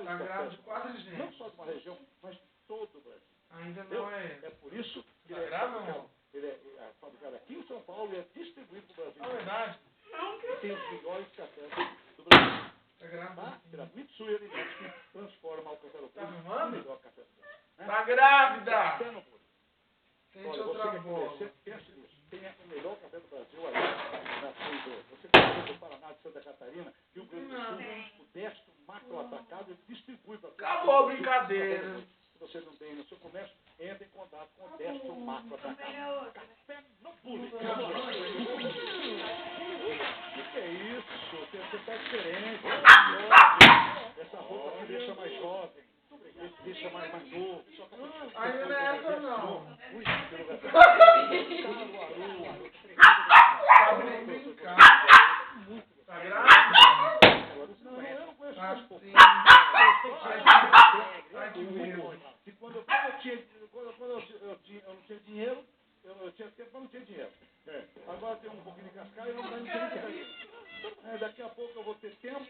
Está cafés. grávida de 4 Não gente. só de uma região, mas de todo o Brasil. Ainda não é. É por isso que Está grávida ou não? ele é fabricado aqui em São Paulo e é distribuído para o Brasil. É verdade. E tem os melhores cafés do Brasil. Está grávida. Tá? Pela Mitsui Alimentos, que transforma o café do Tá povo filmando? no melhor café do mundo. Está grávida. Café no mundo. Sente Olha, outra você que é bola. comerciante, pense nisso. Tem o melhor café do Brasil aí na Freidor. Você que é do Paraná, de Santa Catarina, Rio Grande do Sul, o Destro Macro Atacado, ele distribui para todo Acabou a o Brasil. brincadeira. Se você não tem no seu comércio, entre em contato com o Destro Macro Atacado. Café no pule. O que é isso? Você está diferente. Essa roupa te deixa mais jovem. Te deixa mais novo. Ainda não é essa não. Ui, Sabe nem brincar. Está grávida? não, eu não conheço Tá mais sim. pouco. Ai, que medo. E quando eu não tinha dinheiro, eu tinha tempo, mas não tinha dinheiro. Agora tem um pouquinho de cascalho e não tinha dinheiro. Daqui a pouco eu vou ter tempo